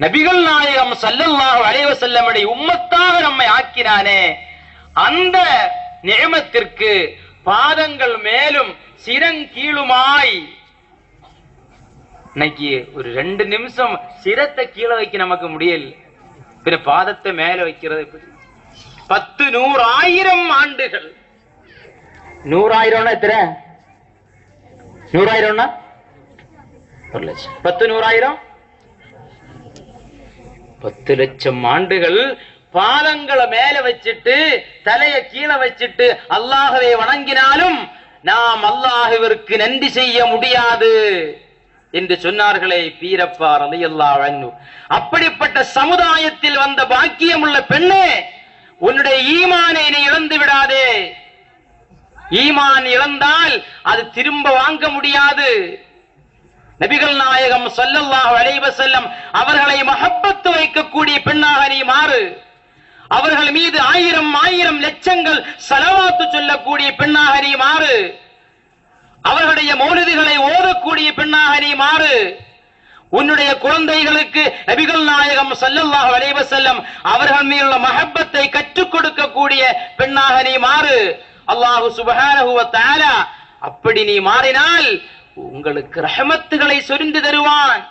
நபிகள் நாயகம் ஸல்லல்லாஹு அலைஹி வஸல்லமுடைய உம்மத்தாக நம்மை ஆக்கினானே, அந்த நிஅமத்திற்கு பாதங்கள் மேலும் சிரங்கீழுமாய். இன்னைக்கு ஒரு 2 நிமிஷம் சிரத்தை கீழே வைக்க நமக்கு முடியல, பிற பாதத்தை மேல வைக்கிறது எப்படி? 10 100,000 ஆண்டுகள். 100,000 எத்தனை? 100,000 1 லட்சம். 10 100,000 10 லட்சம் ஆண்டுகள் பாதங்களை மேல வச்சுட்டு தலையை கீழே வச்சுட்டு அல்லாஹ்வை வணங்கினாலும் நாம் அல்லாஹ்விற்கு நன்றி செய்ய முடியாது என்று சொன்னார்களே பீரப்பா ரலியல்லாஹு அன்ஹு. அப்படிப்பட்ட சமுதாயத்தில் வந்த பாக்கியம் உள்ள பெண்ணே, உன்னுடைய ஈமானை நீ இழந்து விடாதே. ஈமான் இழந்தால் அது திரும்ப வாங்க முடியாது. நபிகள் நாயகம் ஸல்லல்லாஹு அலைஹி வஸல்லம் அவர்களை மஹப்பத்து வைக்கக்கூடிய பெண்ணாக நீ மாறு. அவர்கள் மீது 1000 லட்சங்கள் ஸலவாத்து சொல்லக்கூடிய பெண்ணாக நீ மாறு. அவர்களுடைய மௌலிதுகளை ஓதக்கூடிய பெண்ணாக நீ மாறு. உன்னுடைய குழந்தைகளுக்கு நபிகள் நாயகம் ஸல்லல்லாஹு அலைஹி வஸல்லம் அவர்கள் மீதுள்ள மஹப்பத்தை கற்றுக் கொடுக்கக்கூடிய பெண்ணாக நீ மாறு. அல்லாஹ் சுப்ஹானஹு வ தஆலா அப்படி நீ மாறினால் உங்களுக்கு ரஹமத்துகளை சொரிந்து தருவான்,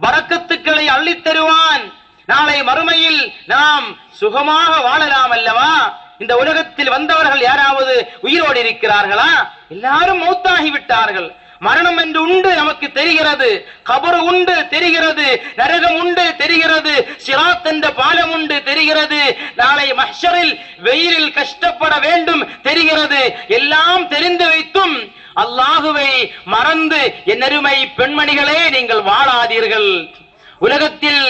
பரக்கத்துக்களை அள்ளித் தருவான். நாளை மறுமையில் நாம் சுகமாக வாழலாம் அல்லவா? இந்த உலகத்தில் வந்தவர்கள் யாராவது உயிரோடு இருக்கிறார்களா? எல்லாரும் மௌத்தாகி விட்டார்கள். மரணம் என்று உண்டு நமக்கு தெரிகிறது, கபர் உண்டு தெரிகிறது, நரகம் உண்டு தெரிகிறது, சிராத் என்ற பாலம் உண்டு தெரிகிறது, நாளை மஹ்ஷரில் வெயிலில் கஷ்டப்பட வேண்டும் தெரிகிறது. எல்லாம் தெரிந்து வைத்தும் அல்லாஹுவை மறந்து என் அருமை பெண்மணிகளே நீங்கள் வாழாதீர்கள். உலகத்தில்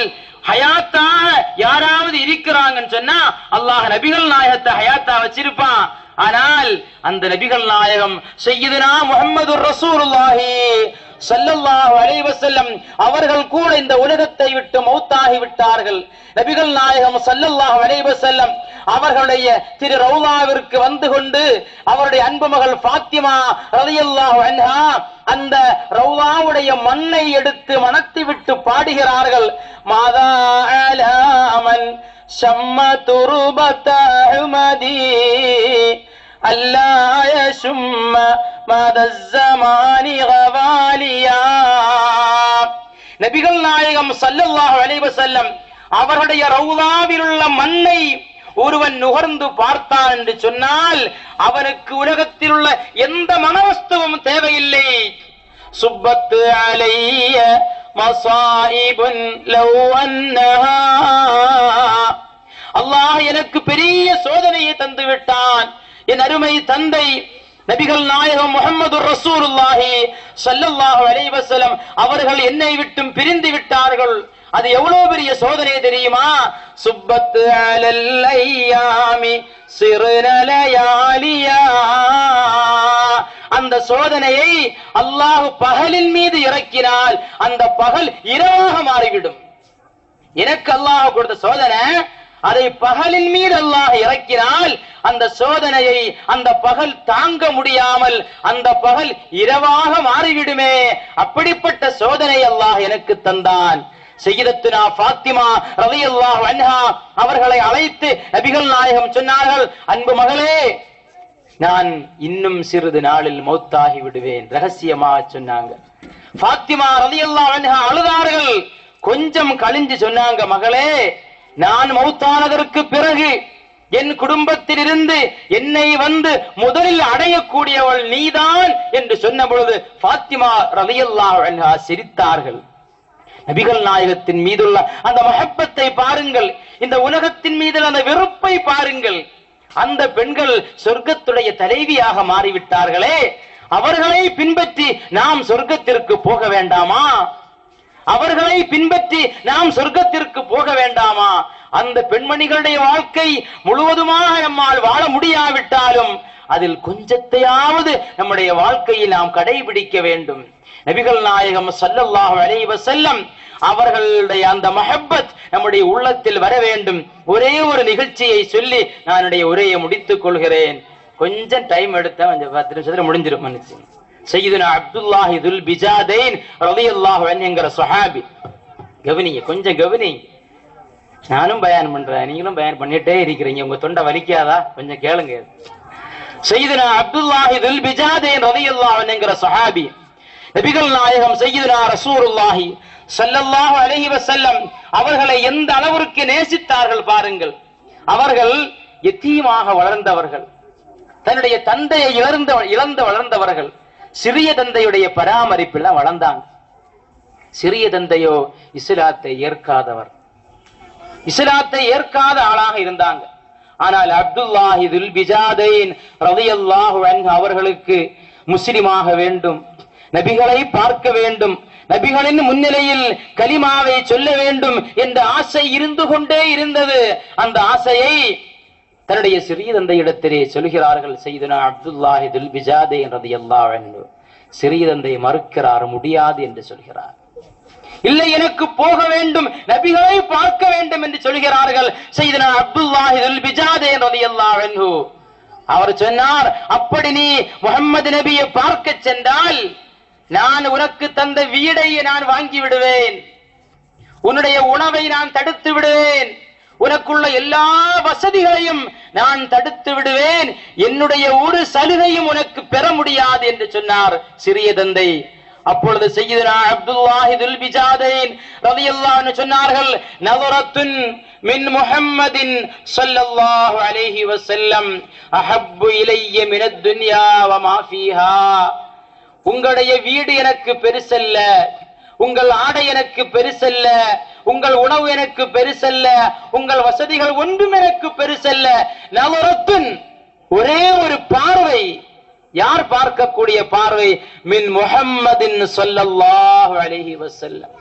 ஹயாத்தாக யாராவது இருக்கிறாங்கன்னு சொன்னா அல்லாஹ் நபிகள் நாயகத்தை ஹயாத்தா வச்சிருப்பான். ஆனால் அந்த நபிகள் நாயகம் சய்யிதுனா முஹம்மதுர் ரசூலுல்லாஹி ஸல்லல்லாஹு அலைஹி வஸல்லம் அவர்கள் கூட இந்த உலகத்தை விட்டு மௌத்தாகி விட்டார்கள். நபிகள் நாயகம் ஸல்லல்லாஹு அலைஹி வஸல்லம் அவர்களுடைய திரு ரௌலாவிற்கு வந்து கொண்டு அவருடைய அன்பு மகள் ஃபாத்திமா ரலியல்லாஹு அன்ஹா அந்த ரௌலாவுடைய மண்ணை எடுத்து மணத்தி விட்டு பாடுகிறார்கள். மாதா அலாமன் ஷம்ம துருபத உமதி அல்லா யஷும்ம மதஸ்ஸமானி கவாலியா. நபிகள் நாயகம் ஸல்லல்லாஹு அலைஹி வஸல்லம் அவருடைய ரௌலாவில் உள்ள மண்ணை ஒருவன் நுகர்ந்து பார்த்தான் என்று சொன்னால் அவனுக்கு உலகத்தில் உள்ள எந்த மனவஸ்துவும் தேவையில்லை. சுப்பத்து அலைய மசாயிபுன் லவ் அன்னஹா, அல்லாஹ் எனக்கு பெரிய சோதனையை தந்து விட்டான். என் அருமை தந்தை நபிகள் நாயகம் முஹம்மதுர் ரசூலுல்லாஹி ஸல்லல்லாஹு அலைஹி வஸல்லம் அவர்கள் என்னை விட்டும் பிரிந்து விட்டார்கள். அது எவ்வளவு பெரிய சோதனை தெரியுமா? சுப்பத்து அலல் ஐயாமி சிறுன லயாலியா. அந்த சோதனையை அல்லாஹ் பகலின் மீது இறக்கினால் அந்த பகல் இரவாக மாறிவிடும். எனக்கு அல்லாஹ் கொடுத்த சோதனை, அதை பகலின் மீது அல்லாஹ் இறக்கினால் அந்த சோதனையை அந்த பகல் தாங்க முடியாமல் அந்த பகல் இரவாக மாறிவிடுமே. அப்படிப்பட்ட சோதனை அல்லாஹ் எனக்கு தந்தான். சய்யிதத்துனா ஃபாத்திமா ரலியல்லாஹு அன்ஹா அவர்களை அழைத்து நபிகள் நாயகம் சொன்னார்கள், அன்பு மகளே, நான் இன்னும் சிறிது நாளில் மௌத்தாகி விடுவேன். ரகசியமாக சொன்னாங்க. ஃபாத்திமா ரலியல்லாஹு அன்ஹா அழுதார்கள். கொஞ்சம் கழிஞ்சு சொன்னாங்க, மகளே, நான் மௌத்தானதற்கு பிறகு என் குடும்பத்தில் இருந்து என்னை வந்து முதலில் அடையக்கூடியவள் நீதான் என்று சொன்ன பொழுது ஃபாத்திமா ரலியல்லாஹு அன்ஹா சிரித்தார்கள். நபிகள் நாயகத்தின் மீதுள்ள அந்த மஹப்பத்தை பாருங்கள், இந்த உலகத்தின் மீது அந்த வெறுப்பை பாருங்கள். அந்த பெண்கள் சொர்க்கத்துடைய தலைவியாக மாறிவிட்டார்களே, அவர்களை பின்பற்றி நாம் சொர்க்கத்திற்கு போக வேண்டாமா? அவர்களை பின்பற்றி நாம் சொர்க்கத்திற்கு போக வேண்டாமா? அந்த பெண்மணிகளுடைய வாழ்க்கை முழுவதுமாக நம்மால் வாழ முடியாவிட்டாலும் அதில் கொஞ்சத்தையாவது நம்முடைய வாழ்க்கையில் நாம் கடைபிடிக்க வேண்டும். நபிகள் நாயகம் ஸல்லல்லாஹு அலைஹி வஸல்லம் அவர்களுடைய அந்த மஹப்பத் நம்முடைய உள்ளத்தில் வர வேண்டும். ஒரே ஒரு நிகழ்ச்சியை சொல்லி நான் என்னுடைய உரையை முடித்துக் கொள்கிறேன். கொஞ்சம் டைம் எடுத்தா கொஞ்சம் 10 நிமிஷத்துல முடிஞ்சிரும். மன்னிச்சு. சய்யிதுனா அப்துல்லாஹி துல் பிஜாதைன் ரலியல்லாஹு அன்ஹு என்கிற சஹாபி கவனிங்க, கொஞ்சம் கவனிங்க. நானும் பயான் பண்றேன், நீங்களும் பயான் பண்ணிட்டே இருக்கிறீங்க. உங்க தொண்டை வலிக்காதா? கொஞ்சம் கேளுங்க. சையதுனா அப்துல்லாஹி துல் பிஜாதேன் ரலியல்லாஹு அன்ஹு என்கிற சஹாபி நபிகள் நாயகம் சையதுனா ரசூலுல்லாஹி ஸல்லல்லாஹு அலைஹி வஸல்லம் அவர்களை எந்த அளவிற்கு நேசித்தார்கள் பாருங்கள். அவர்கள் யத்தீமாக வளர்ந்தவர்கள், தன்னுடைய தந்தையை இழந்து வளர்ந்தவர்கள், சிறிய தந்தையுடைய பராமரிப்பில் வளர்ந்தாங்க. சிறிய தந்தையோ இஸ்லாத்தை ஏற்காதவர், இஸ்லாத்தை ஏற்காத ஆளாக இருந்தாங்க. ஆனால் அப்துல்லாஹி துல் பிஜாதைன் ரலியல்லாஹு அன்ஹு அவர்களுக்கு முஸ்லிமாக வேண்டும், நபிகளை பார்க்க வேண்டும், நபிகளின் முன்னிலையில் கலிமாவை சொல்ல வேண்டும் என்ற ஆசை இருந்து கொண்டே இருந்தது. அந்த ஆசையை தன்னுடைய சிறிய தந்தையிடத்திலே சொல்கிறார்கள். சையதுனா அப்துல்லாஹி துல் பிஜாதைன் ரலியல்லாஹு அன்ஹு சிறிய தந்தை மறுக்கிறார், முடியாது என்று சொல்கிறார். இல்லை, எனக்கு போக வேண்டும், நபிகளை பார்க்க வேண்டும் என்று சொல்கிறார்கள் சையதுனா அப்துல்லாஹி துல் பிஜாதைன் ரலியல்லாஹு அன்ஹு. அவர் சொன்னார், அப்படி நீ முஹம்மது நபியை பார்க்க சென்றால் நான் உனக்கு தந்த வீடை நான் வாங்கி விடுவேன், உன்னுடைய உணவை நான் தடுத்து விடுவேன், உனக்குள்ள எல்லா வசதிகளையும் நான் தடுத்து விடுவேன், என்னுடைய ஒரு சலுகையும் உனக்கு பெற முடியாது என்று சொன்னார் சிறிய தந்தை. அப்பொழுது சையதுனா அப்துல்லாஹி துல் பிஜாதைன் ரலியல்லாஹு அன்ஹு சொன்னார்கள், நஸரத்துன் மின் முஹம்மதின் ஸல்லல்லாஹு அலைஹி வஸல்லம் அஹப்பு இலைய மினத் துன்யா வ மா ஃபீஹா. உங்களுடைய வீடு எனக்கு பெருசல்ல, உங்கள் ஆடை எனக்கு பெருசல்ல, உங்கள் உணவு எனக்கு பெருசல்ல, உங்கள் வசதிகள் ஒன்றும் எனக்கு பெருசல்ல. நஸரத்துன் ஒரே ஒரு பார்வை. யார் பார்க்கக்கூடிய பார்வை? மின் முஹம்மதின் ஸல்லல்லாஹு அலைஹி வஸல்லம்,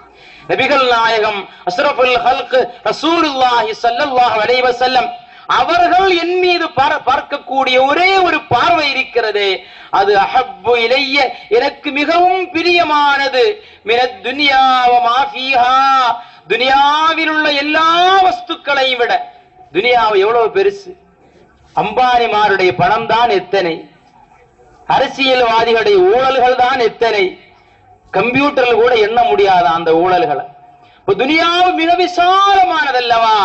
நபிகள் நாயகம் அஸ்ரஃபுல் ஹல்க் ரசூலுல்லாஹி ஸல்லல்லாஹு அலைஹி வஸல்லம் அவர்கள் என் மீது பார்க்கக்கூடிய ஒரே ஒரு பார்வை இருக்கிறது, அது அஹப்பு இலைய எனக்கு மிகவும் பிரியமானது, மினத் துன்யா வ மா ஃபீஹா துனியாவில் உள்ள எல்லா வஸ்துக்களையும் விட. துனியாவை எவ்வளவு பெருசு, அம்பானிமாருடைய பணம் தான் எத்தனை, அரசியல்வாதிகளுடைய ஊழல்கள் தான் எத்தனை, கம்ப்யூட்டர்ல கூட எண்ண முடியாத அந்த ஊழல்களை. துனியாவு மிக விசாலமானதல்லவா,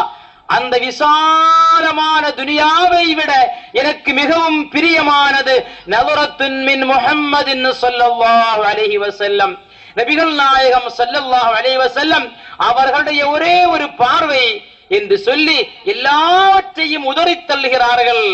அந்த விசாலமான துனியாவை விட எனக்கு மிகவும் பிரியமானது நஸரத்துன் மின் முஹம்மதின் ஸல்லல்லாஹு அலைஹி வஸல்லம், நபிகள் நாயகம் ஸல்லல்லாஹு அலைஹி வஸல்லம் அவர்களுடைய ஒரே ஒரு பார்வை என்று சொல்லி எல்லாவற்றையும் உதறித் தள்ளுகிறார்கள்.